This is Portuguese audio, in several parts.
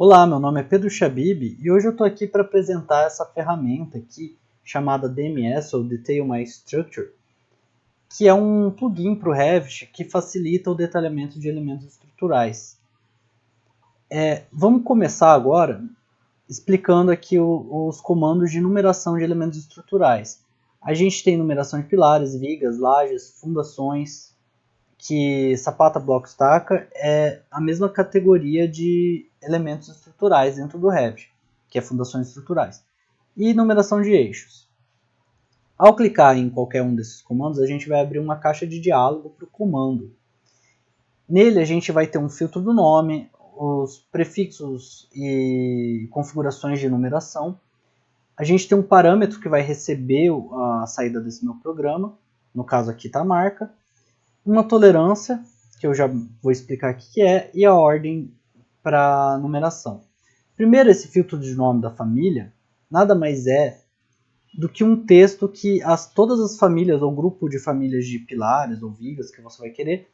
Olá, meu nome é Pedro Chabib e hoje eu estou aqui para apresentar essa ferramenta aqui chamada DMS ou Detail My Structure, que é um plugin para o Revit que facilita o detalhamento de elementos estruturais. Vamos começar agora explicando aqui os comandos de numeração de elementos estruturais. A gente tem numeração de pilares, vigas, lajes, fundações, que sapata, bloco, estaca é a mesma categoria de elementos estruturais dentro do Revit, que é fundações estruturais. E numeração de eixos. Ao clicar em qualquer um desses comandos, a gente vai abrir uma caixa de diálogo para o comando. Nele a gente vai ter um filtro do nome, os prefixos e configurações de numeração. A gente tem um parâmetro que vai receber a saída desse meu programa, no caso aqui está a marca, uma tolerância, que eu já vou explicar o que é, e a ordem para numeração. Primeiro, esse filtro de nome da família nada mais é do que um texto que todas as famílias ou grupo de famílias de pilares ou vigas que você vai querer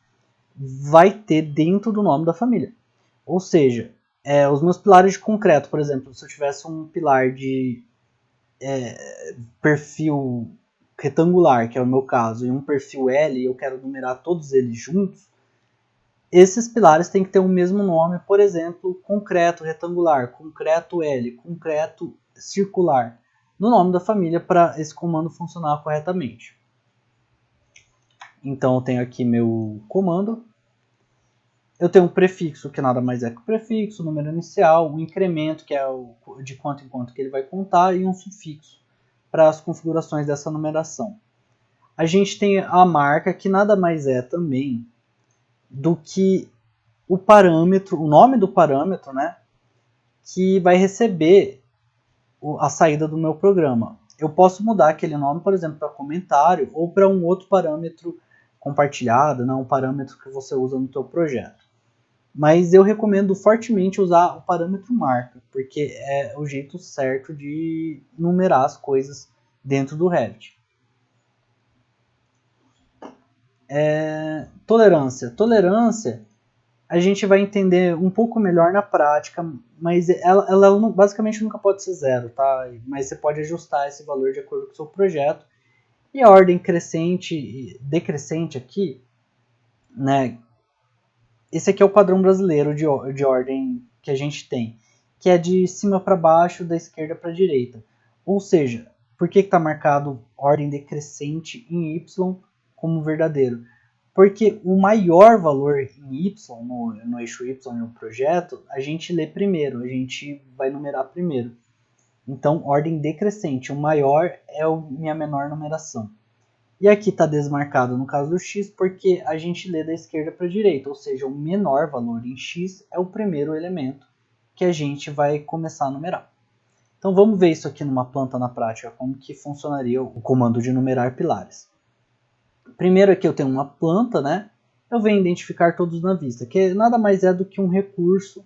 vai ter dentro do nome da família. Ou seja, os meus pilares de concreto, por exemplo, se eu tivesse um pilar de perfil retangular, que é o meu caso, e um perfil L, e eu quero numerar todos eles juntos, esses pilares têm que ter o mesmo nome, por exemplo, concreto retangular, concreto L, concreto circular, no nome da família para esse comando funcionar corretamente. Então eu tenho aqui meu comando, eu tenho um prefixo que nada mais é que o prefixo, o número inicial, o incremento que é de quanto em quanto que ele vai contar e um sufixo para as configurações dessa numeração. A gente tem a marca que nada mais é também do que o parâmetro, o nome do parâmetro, né, que vai receber a saída do meu programa. Eu posso mudar aquele nome, por exemplo, para comentário ou para um outro parâmetro compartilhado, né, um parâmetro que você usa no teu projeto. Mas eu recomendo fortemente usar o parâmetro marca, porque é o jeito certo de numerar as coisas dentro do Revit. Tolerância. Tolerância a gente vai entender um pouco melhor na prática, mas ela basicamente nunca pode ser zero, tá? Mas você pode ajustar esse valor de acordo com o seu projeto. E a ordem crescente e decrescente aqui, né? Esse aqui é o padrão brasileiro de ordem que a gente tem, que é de cima para baixo, da esquerda para a direita. Ou seja, por que está marcado ordem decrescente em Y como verdadeiro? Porque o maior valor em Y, no eixo Y no projeto, a gente lê primeiro, a gente vai numerar primeiro. Então, ordem decrescente, o maior é a minha menor numeração. E aqui está desmarcado no caso do X porque a gente lê da esquerda para a direita, ou seja, o menor valor em X é o primeiro elemento que a gente vai começar a numerar. Então vamos ver isso aqui numa planta na prática, como que funcionaria o comando de numerar pilares. Primeiro aqui eu tenho uma planta, né? Eu venho identificar todos na vista, que nada mais é do que um recurso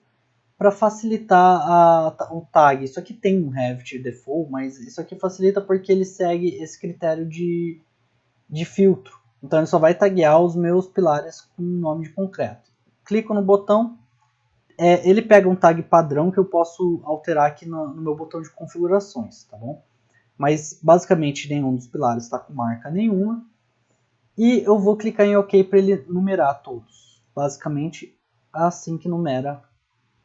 para facilitar o tag. Isso aqui tem um Revit default, mas isso aqui facilita porque ele segue esse critério de filtro. Então ele só vai taguear os meus pilares com nome de concreto. Clico no botão, ele pega um tag padrão que eu posso alterar aqui no meu botão de configurações, tá bom? Mas basicamente nenhum dos pilares está com marca nenhuma. E eu vou clicar em OK para ele numerar todos. Basicamente assim que numera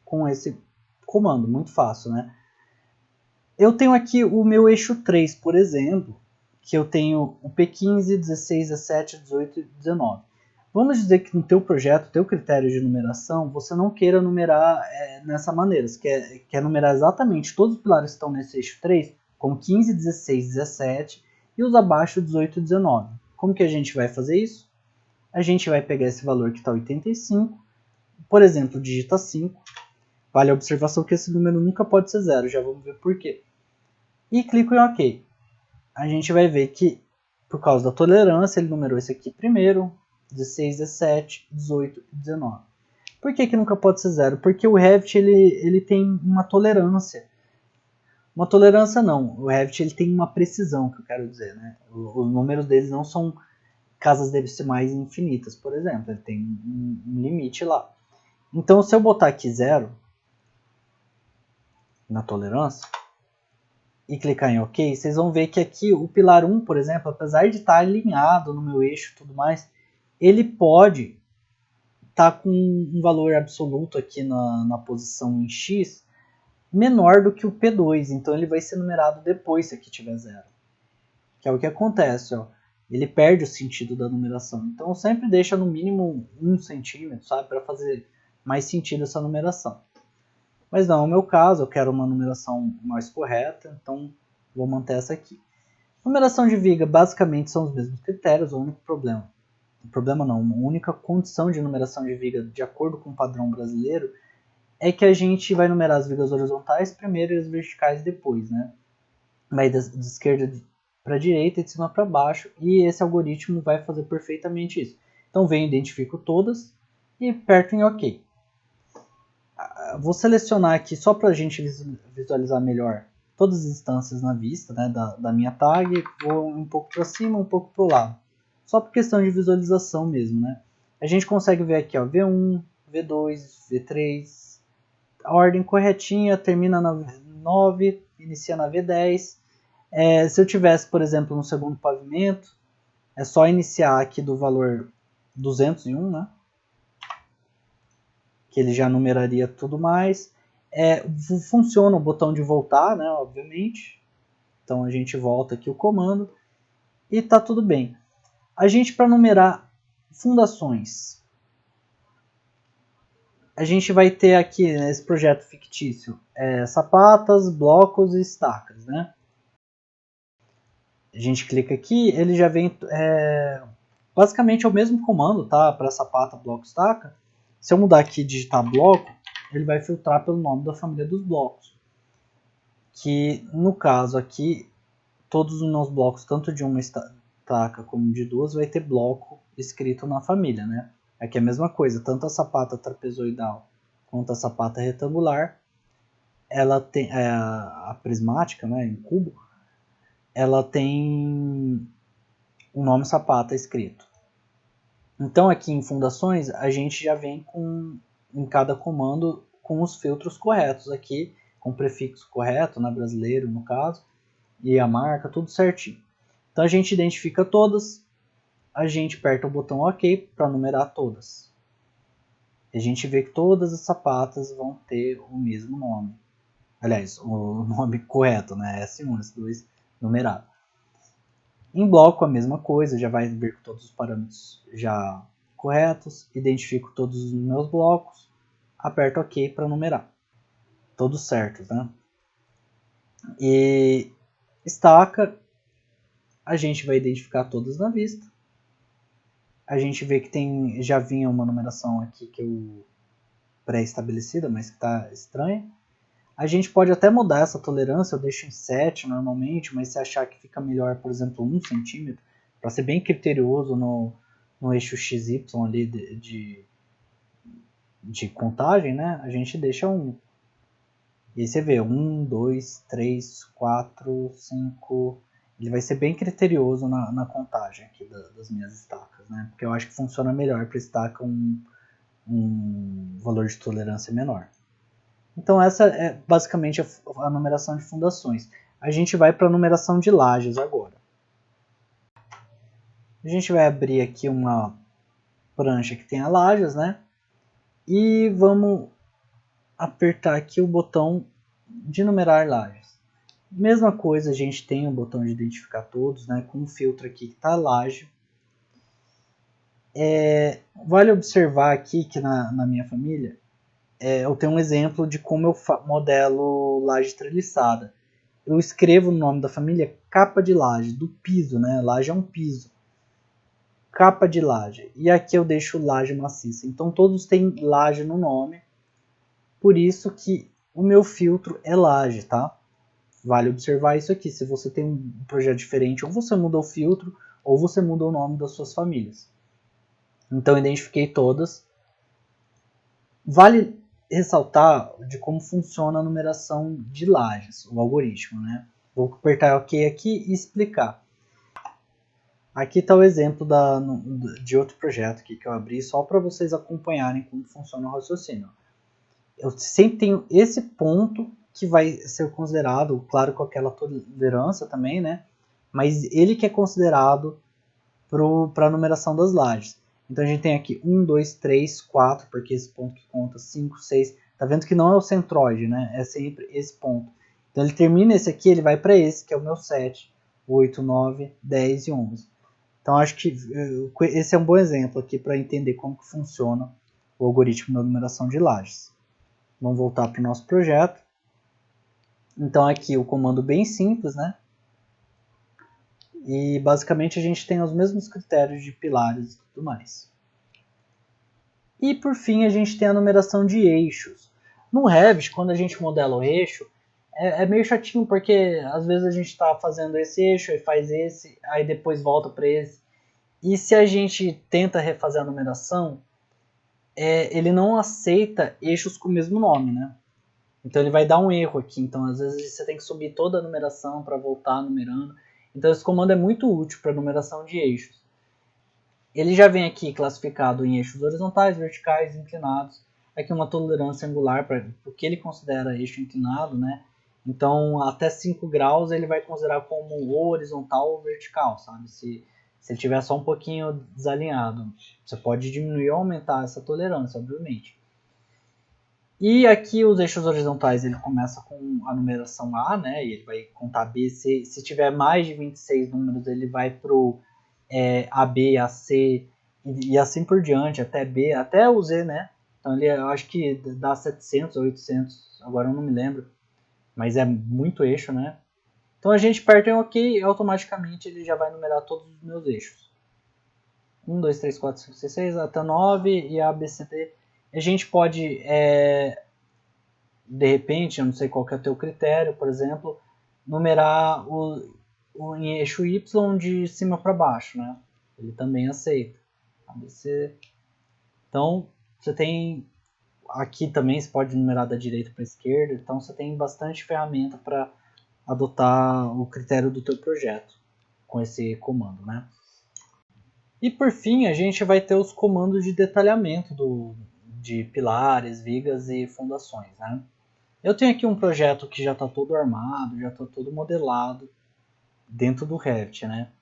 com esse comando, muito fácil, né? Eu tenho aqui o meu eixo 3, por exemplo, que eu tenho o P15, 16, 17, 18 e 19. Vamos dizer que no teu projeto, teu critério de numeração, você não queira numerar nessa maneira. Você quer numerar exatamente todos os pilares que estão nesse eixo 3, como 15, 16, 17 e os abaixo 18 e 19. Como que a gente vai fazer isso? A gente vai pegar esse valor que está 85, por exemplo, digita 5. Vale a observação que esse número nunca pode ser zero, já vamos ver por quê. E clico em OK. A gente vai ver que, por causa da tolerância, ele numerou esse aqui primeiro, 16, 17, 18 e 19. Por que nunca pode ser zero? Porque o Revit ele tem uma tolerância. Uma tolerância não, o Revit ele tem uma precisão, que eu quero dizer, né? Os números deles não são casas decimais infinitas, por exemplo, ele tem um limite lá. Então, se eu botar aqui zero, na tolerância e clicar em OK, vocês vão ver que aqui o pilar 1, por exemplo, apesar de estar alinhado no meu eixo e tudo mais, ele pode estar com um valor absoluto aqui na posição em X menor do que o P2, então ele vai ser numerado depois se aqui tiver 0. Que é o que acontece, ó. Ele perde o sentido da numeração. Então sempre deixa no mínimo 1 centímetro, sabe, para fazer mais sentido essa numeração. Mas não é o meu caso, eu quero uma numeração mais correta, então vou manter essa aqui. Numeração de viga basicamente são os mesmos critérios, o único problema não, uma única condição de numeração de viga de acordo com o padrão brasileiro é que a gente vai numerar as vigas horizontais primeiro e as verticais depois, né? Vai de esquerda para direita e de cima para baixo, e esse algoritmo vai fazer perfeitamente isso. Então venho, identifico todas e aperto em OK. Vou selecionar aqui só para a gente visualizar melhor todas as instâncias na vista, né, da minha tag, vou um pouco para cima, um pouco para o lado. Só por questão de visualização mesmo, né? A gente consegue ver aqui, ó, V1, V2, V3, a ordem corretinha, termina na V9, inicia na V10. Se eu tivesse, por exemplo, no segundo pavimento, é só iniciar aqui do valor 201, né? Que ele já numeraria tudo mais. Funciona o botão de voltar, né? Obviamente. Então a gente volta aqui o comando e tá tudo bem. A gente, para numerar fundações, a gente vai ter aqui nesse projeto fictício sapatas, blocos e estacas, né? A gente clica aqui, ele já vem basicamente é o mesmo comando, tá? Para sapata, bloco, estaca. Se eu mudar aqui e digitar bloco, ele vai filtrar pelo nome da família dos blocos. Que no caso aqui, todos os meus blocos, tanto de uma estaca como de duas, vai ter bloco escrito na família, né? Aqui é a mesma coisa, tanto a sapata trapezoidal quanto a sapata retangular, ela tem a prismática, né, em cubo, ela tem o nome sapata escrito. Então aqui em fundações a gente já vem em cada comando com os filtros corretos aqui, com o prefixo correto, na brasileiro no caso, e a marca, tudo certinho. Então a gente identifica todas, a gente aperta o botão OK para numerar todas. A gente vê que todas as sapatas vão ter o mesmo nome. Aliás, o nome correto, né? S1, S2, numerado. Em bloco a mesma coisa, já vai vir com todos os parâmetros já corretos, identifico todos os meus blocos, aperto OK para numerar. Todos certos, né? E estaca, a gente vai identificar todas na vista. A gente vê que já vinha uma numeração aqui que eu pré-estabelecida, mas que está estranha. A gente pode até mudar essa tolerância, eu deixo em 7 normalmente, mas se achar que fica melhor, por exemplo, 1 centímetro, para ser bem criterioso no eixo XY ali de contagem, né? A gente deixa 1. E aí você vê 1, 2, 3, 4, 5. Ele vai ser bem criterioso na contagem aqui das minhas estacas, né? Porque eu acho que funciona melhor para estaca um valor de tolerância menor. Então essa é basicamente a numeração de fundações. A gente vai para a numeração de lajes agora. A gente vai abrir aqui uma prancha que tenha lajes, né? E vamos apertar aqui o botão de numerar lajes. Mesma coisa, a gente tem o botão de identificar todos, né? Com um filtro aqui que está laje. Vale observar aqui que na minha família, eu tenho um exemplo de como eu modelo laje treliçada. Eu escrevo no nome da família capa de laje, do piso, né? Laje é um piso. Capa de laje. E aqui eu deixo laje maciça. Então todos têm laje no nome. Por isso que o meu filtro é laje, tá? Vale observar isso aqui. Se você tem um projeto diferente, ou você muda o filtro, ou você muda o nome das suas famílias. Então identifiquei todas. Vale ressaltar de como funciona a numeração de lajes, o algoritmo, né? Vou apertar OK aqui e explicar. Aqui está o exemplo de outro projeto aqui que eu abri só para vocês acompanharem como funciona o raciocínio. Eu sempre tenho esse ponto que vai ser considerado, claro, com aquela tolerância também, né? Mas ele que é considerado para a numeração das lajes. Então a gente tem aqui 1, 2, 3, 4, porque esse ponto que conta, 5, 6. Tá vendo que não é o centroide, né? É sempre esse ponto. Então ele termina esse aqui, ele vai para esse, que é o meu 7, 8, 9, 10 e 11. Então acho que esse é um bom exemplo aqui para entender como que funciona o algoritmo da numeração de lajes. Vamos voltar para o nosso projeto. Então aqui o comando bem simples, né? E basicamente a gente tem os mesmos critérios de pilares e tudo mais. E por fim a gente tem a numeração de eixos. No Revit, quando a gente modela o eixo, é meio chatinho porque às vezes a gente está fazendo esse eixo e faz esse, aí depois volta para esse. E se a gente tenta refazer a numeração, ele não aceita eixos com o mesmo nome, né? Então ele vai dar um erro aqui. Então às vezes você tem que subir toda a numeração para voltar numerando. Então esse comando é muito útil para numeração de eixos. Ele já vem aqui classificado em eixos horizontais, verticais, inclinados. Aqui uma tolerância angular para o que ele considera eixo inclinado, né? Então até 5 graus ele vai considerar como horizontal ou vertical, sabe? Se ele tiver só um pouquinho desalinhado. Você pode diminuir ou aumentar essa tolerância, obviamente. E aqui os eixos horizontais ele começa com a numeração A, né? E ele vai contar B, C. Se tiver mais de 26 números, ele vai pro AB, AC e assim por diante, até B, até o Z, né? Então eu acho que dá 700 ou 800, agora eu não me lembro. Mas é muito eixo, né? Então a gente aperta em OK e automaticamente ele já vai numerar todos os meus eixos. 1, 2, 3, 4, 5, 6, 6 até 9 e A, B, C, D. A gente pode, de repente, eu não sei qual que é o teu critério, por exemplo, numerar o em eixo Y de cima para baixo, né? Ele também aceita. ABC. Então, você tem aqui também, você pode numerar da direita para a esquerda, então você tem bastante ferramenta para adotar o critério do teu projeto com esse comando, né? E por fim, a gente vai ter os comandos de detalhamento de pilares, vigas e fundações, né? Eu tenho aqui um projeto que já está todo armado, já está todo modelado dentro do Revit, né?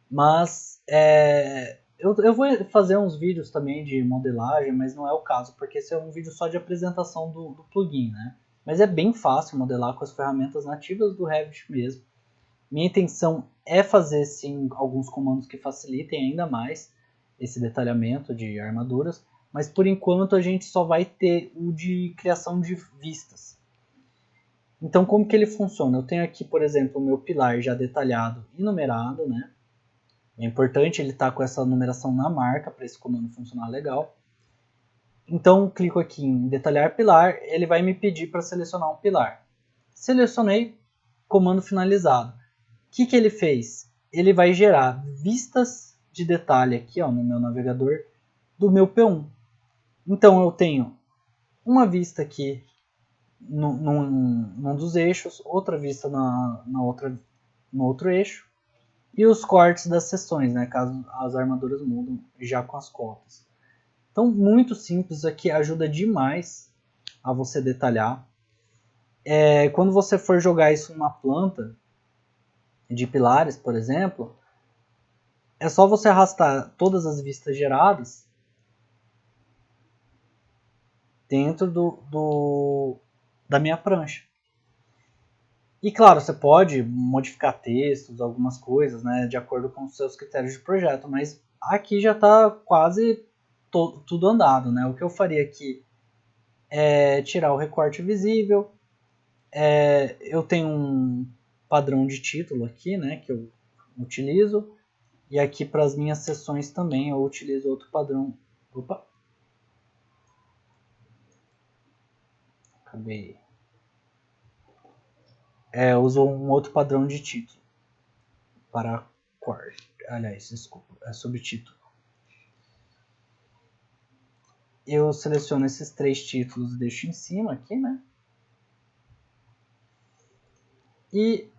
Mas eu vou fazer uns vídeos também de modelagem, mas não é o caso, porque esse é um vídeo só de apresentação do plugin, né? Mas é bem fácil modelar com as ferramentas nativas do Revit mesmo. Minha intenção é fazer sim alguns comandos que facilitem ainda mais esse detalhamento de armaduras, mas por enquanto a gente só vai ter o de criação de vistas. Então como que ele funciona? Eu tenho aqui, por exemplo, o meu pilar já detalhado e numerado, né? É importante ele estar com essa numeração na marca para esse comando funcionar legal. Então clico aqui em detalhar pilar, ele vai me pedir para selecionar um pilar. Selecionei, comando finalizado. O que ele fez? Ele vai gerar vistas de detalhe aqui no meu navegador do meu P1. Então eu tenho uma vista aqui num dos eixos, outra vista no outro eixo, e os cortes das seções, né, caso as armaduras mudam já com as cotas. Então, muito simples aqui, ajuda demais a você detalhar. Quando você for jogar isso numa planta de pilares, por exemplo, é só você arrastar todas as vistas geradas dentro da minha prancha. E claro, você pode modificar textos, algumas coisas, né, de acordo com os seus critérios de projeto, mas aqui já está quase tudo andado, né? O que eu faria aqui é tirar o recorte visível. Eu tenho um padrão de título aqui, né, que eu utilizo, e aqui para as minhas seções também eu utilizo outro padrão. Opa! Acabei. Eu uso um outro padrão de título para corte. Aliás, desculpa, é subtítulo. Eu seleciono esses 3 títulos e deixo em cima aqui, né? E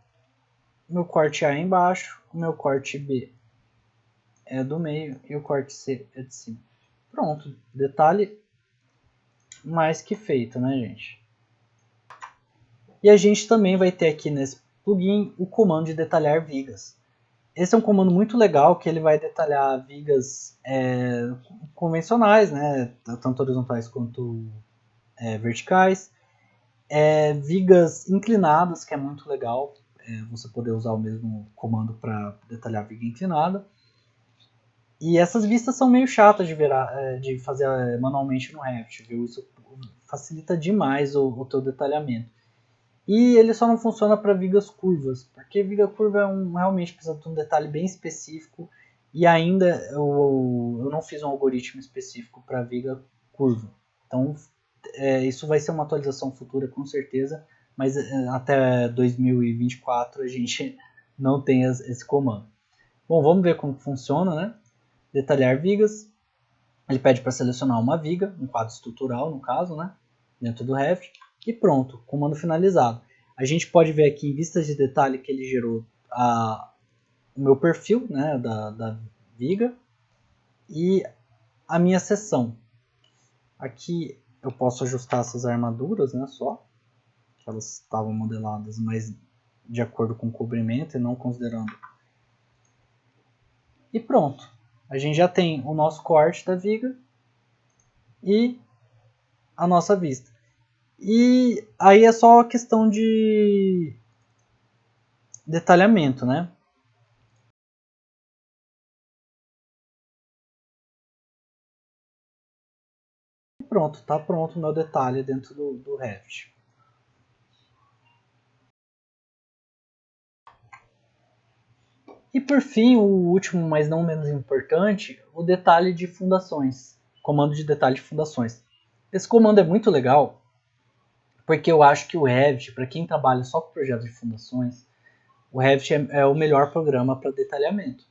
meu corte A é embaixo, o meu corte B é do meio e o corte C é de cima. Pronto, detalhe mais que feito, né, gente? E a gente também vai ter aqui nesse plugin o comando de detalhar vigas. Esse é um comando muito legal que ele vai detalhar vigas convencionais, né, tanto horizontais quanto verticais. Vigas inclinadas, que é muito legal, você poder usar o mesmo comando para detalhar viga inclinada. E essas vistas são meio chatas de fazer manualmente no Revit, viu? Isso facilita demais o teu detalhamento. E ele só não funciona para vigas curvas, porque viga curva realmente precisa de um detalhe bem específico, e ainda eu não fiz um algoritmo específico para viga curva. Então isso vai ser uma atualização futura com certeza, mas até 2024 a gente não tem esse comando. Bom, vamos ver como funciona, né? Detalhar vigas. Ele pede para selecionar uma viga, um quadro estrutural no caso, né? Dentro do Revit. E pronto, comando finalizado. A gente pode ver aqui em vistas de detalhe que ele gerou o meu perfil, né, da viga e a minha seção. Aqui eu posso ajustar essas armaduras, né, só. Elas estavam modeladas, mas de acordo com o cobrimento e não considerando. E pronto. A gente já tem o nosso corte da viga e a nossa vista. E aí é só questão de detalhamento, né? E pronto, tá pronto o meu detalhe dentro do Revit. E por fim, o último, mas não menos importante, o detalhe de fundações. Comando de detalhe de fundações. Esse comando é muito legal, porque eu acho que o Revit, para quem trabalha só com projetos de fundações, o Revit é o melhor programa para detalhamento.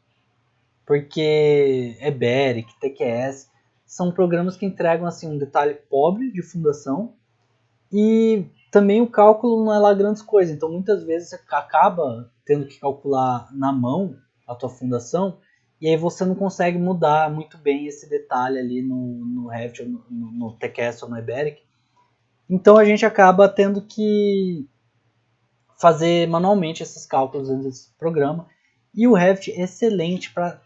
Porque Eberic, TQS, são programas que entregam assim, um detalhe pobre de fundação e também o cálculo não é lá grandes coisas. Então muitas vezes você acaba tendo que calcular na mão a tua fundação e aí você não consegue mudar muito bem esse detalhe ali no Revit, no TQS ou no Eberic. Então a gente acaba tendo que fazer manualmente esses cálculos dentro desse programa. E o Revit é excelente para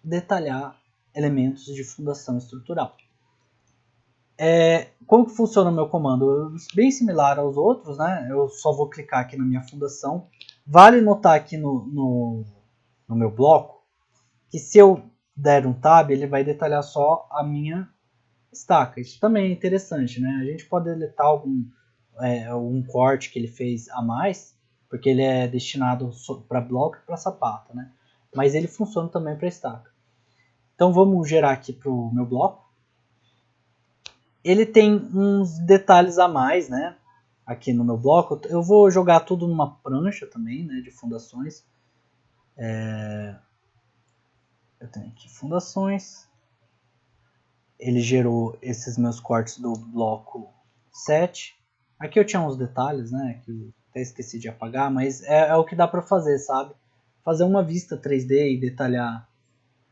detalhar elementos de fundação estrutural. Como que funciona o meu comando? Bem similar aos outros, né? Eu só vou clicar aqui na minha fundação. Vale notar aqui no meu bloco que se eu der um tab, ele vai detalhar só a minha estaca. Isso também é interessante, né? A gente pode deletar algum corte que ele fez a mais, porque ele é destinado para bloco e para sapata, né? Mas ele funciona também para estaca. Então vamos gerar aqui para o meu bloco. Ele tem uns detalhes a mais, né? Aqui no meu bloco. Eu vou jogar tudo numa prancha também, né? De fundações. Eu tenho aqui fundações. Ele gerou esses meus cortes do bloco 7. Aqui eu tinha uns detalhes, né? Que eu até esqueci de apagar, mas é o que dá para fazer, sabe? Fazer uma vista 3D e detalhar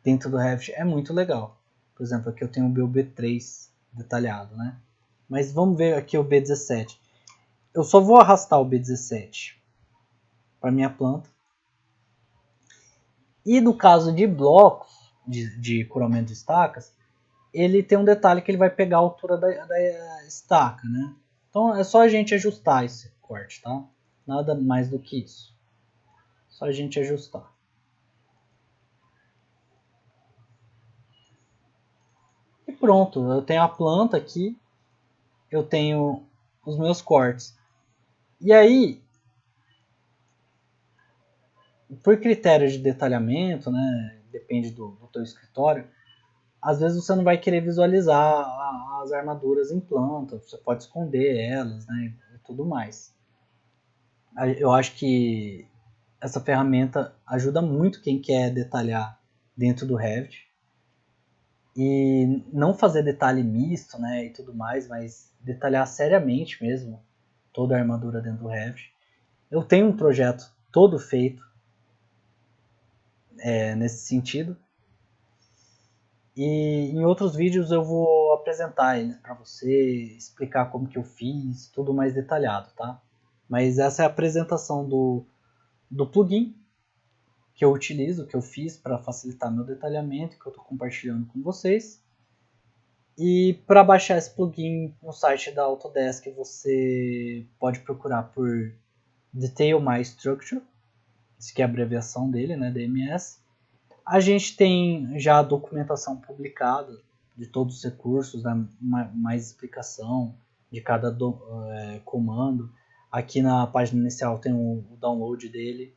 dentro do Revit é muito legal. Por exemplo, aqui eu tenho o meu B3 detalhado, né? Mas vamos ver aqui o B17. Eu só vou arrastar o B17 para minha planta. E no caso de blocos de curamento de estacas, ele tem um detalhe que ele vai pegar a altura da estaca, né? Então é só a gente ajustar esse corte, tá? Nada mais do que isso. Só a gente ajustar. E pronto, eu tenho a planta aqui, eu tenho os meus cortes. E aí, por critério de detalhamento, né? Depende do teu escritório, às vezes você não vai querer visualizar as armaduras em planta, você pode esconder elas, né, e tudo mais. Eu acho que essa ferramenta ajuda muito quem quer detalhar dentro do Revit e não fazer detalhe misto, né, e tudo mais, mas detalhar seriamente mesmo toda a armadura dentro do Revit. Eu tenho um projeto todo feito nesse sentido. E em outros vídeos eu vou apresentar eles para você, explicar como que eu fiz, tudo mais detalhado, tá? Mas essa é a apresentação do plugin que eu utilizo, que eu fiz para facilitar meu detalhamento, que eu estou compartilhando com vocês. E para baixar esse plugin no site da Autodesk, você pode procurar por Detail My Structure, isso que é a abreviação dele, né, DMS. A gente tem já a documentação publicada de todos os recursos, né, mais explicação de cada comando. Aqui na página inicial tem o download dele.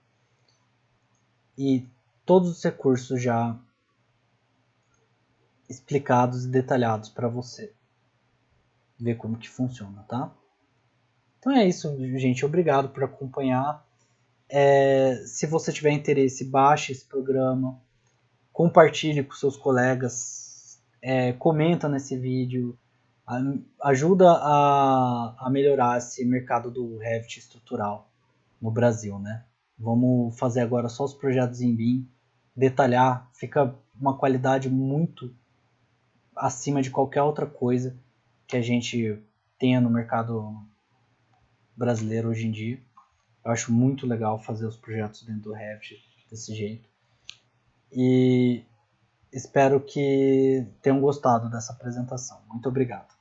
E todos os recursos já explicados e detalhados para você ver como que funciona, tá? Então é isso, gente. Obrigado por acompanhar. Se você tiver interesse, baixe esse programa, compartilhe com seus colegas, comenta nesse vídeo, ajuda a melhorar esse mercado do Revit estrutural no Brasil, né? Vamos fazer agora só os projetos em BIM, detalhar, fica uma qualidade muito acima de qualquer outra coisa que a gente tenha no mercado brasileiro hoje em dia. Eu acho muito legal fazer os projetos dentro do Revit desse jeito. E espero que tenham gostado dessa apresentação. Muito obrigado.